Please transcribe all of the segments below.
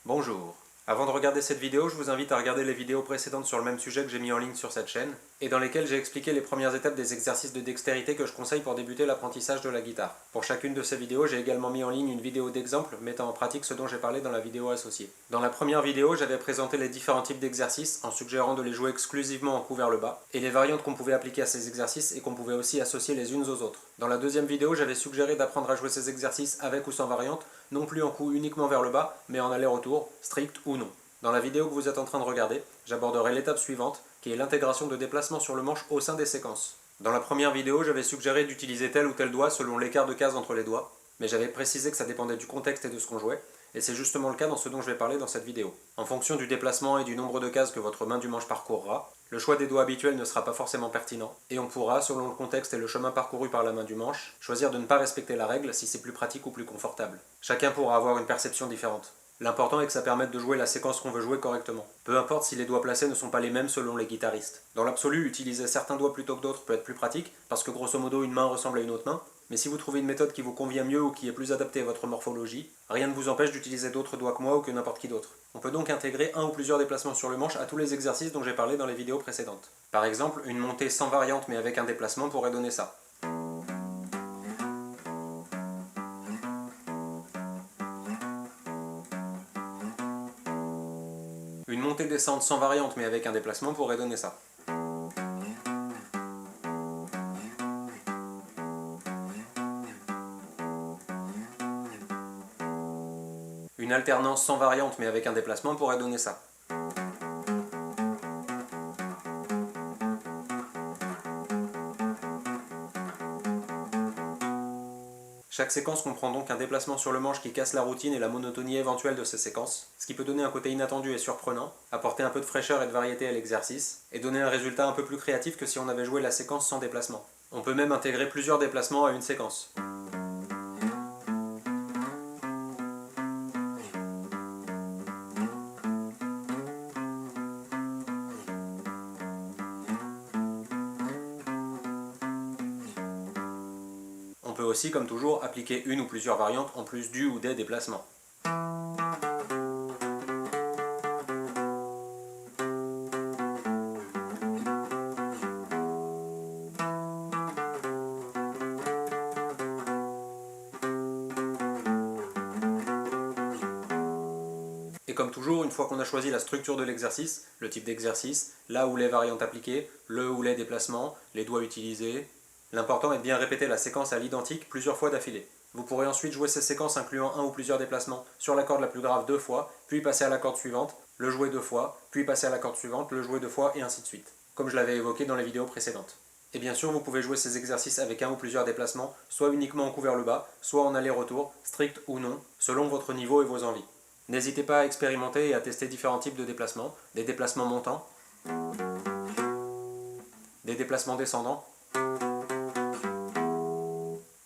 Bonjour. Avant de regarder cette vidéo, je vous invite à regarder les vidéos précédentes sur le même sujet que j'ai mis en ligne sur cette chaîne, et dans lesquelles j'ai expliqué les premières étapes des exercices de dextérité que je conseille pour débuter l'apprentissage de la guitare. Pour chacune de ces vidéos, j'ai également mis en ligne une vidéo d'exemple mettant en pratique ce dont j'ai parlé dans la vidéo associée. Dans la première vidéo, j'avais présenté les différents types d'exercices en suggérant de les jouer exclusivement en coup vers le bas, et les variantes qu'on pouvait appliquer à ces exercices et qu'on pouvait aussi associer les unes aux autres. Dans la deuxième vidéo, j'avais suggéré d'apprendre à jouer ces exercices avec ou sans variante, non plus en coup uniquement vers le bas, mais en aller-retour, strict ou non. Dans la vidéo que vous êtes en train de regarder, j'aborderai l'étape suivante, qui est l'intégration de déplacements sur le manche au sein des séquences. Dans la première vidéo, j'avais suggéré d'utiliser tel ou tel doigt selon l'écart de cases entre les doigts, mais j'avais précisé que ça dépendait du contexte et de ce qu'on jouait, et c'est justement le cas dans ce dont je vais parler dans cette vidéo. En fonction du déplacement et du nombre de cases que votre main du manche parcourra, le choix des doigts habituels ne sera pas forcément pertinent, et on pourra, selon le contexte et le chemin parcouru par la main du manche, choisir de ne pas respecter la règle si c'est plus pratique ou plus confortable. Chacun pourra avoir une perception différente. L'important est que ça permette de jouer la séquence qu'on veut jouer correctement. Peu importe si les doigts placés ne sont pas les mêmes selon les guitaristes. Dans l'absolu, utiliser certains doigts plutôt que d'autres peut être plus pratique, parce que grosso modo une main ressemble à une autre main, mais si vous trouvez une méthode qui vous convient mieux ou qui est plus adaptée à votre morphologie, rien ne vous empêche d'utiliser d'autres doigts que moi ou que n'importe qui d'autre. On peut donc intégrer un ou plusieurs déplacements sur le manche à tous les exercices dont j'ai parlé dans les vidéos précédentes. Par exemple, une montée sans variante mais avec un déplacement pourrait donner ça. Une montée-descente sans variante mais avec un déplacement pourrait donner ça. Une alternance sans variante mais avec un déplacement pourrait donner ça. Chaque séquence comprend donc un déplacement sur le manche qui casse la routine et la monotonie éventuelle de ces séquences, ce qui peut donner un côté inattendu et surprenant, apporter un peu de fraîcheur et de variété à l'exercice, et donner un résultat un peu plus créatif que si on avait joué la séquence sans déplacement. On peut même intégrer plusieurs déplacements à une séquence. On peut aussi, comme toujours, appliquer une ou plusieurs variantes en plus du ou des déplacements. Et comme toujours, une fois qu'on a choisi la structure de l'exercice, le type d'exercice, là où les variantes appliquées, le ou les déplacements, les doigts utilisés, l'important est de bien répéter la séquence à l'identique plusieurs fois d'affilée. Vous pourrez ensuite jouer ces séquences incluant un ou plusieurs déplacements sur la corde la plus grave 2 fois, puis passer à la corde suivante, le jouer 2 fois, puis passer à la corde suivante, le jouer 2 fois, et ainsi de suite, comme je l'avais évoqué dans les vidéos précédentes. Et bien sûr, vous pouvez jouer ces exercices avec un ou plusieurs déplacements, soit uniquement en coup vers le bas, soit en aller-retour, strict ou non, selon votre niveau et vos envies. N'hésitez pas à expérimenter et à tester différents types de déplacements, des déplacements montants, des déplacements descendants,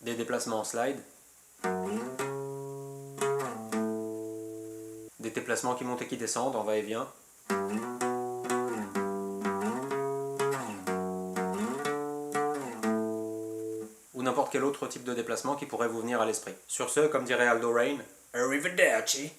des déplacements en slide, des déplacements qui montent et qui descendent en va-et-vient, ou n'importe quel autre type de déplacement qui pourrait vous venir à l'esprit. Sur ce, comme dirait Aldo Rain, Arrivederci!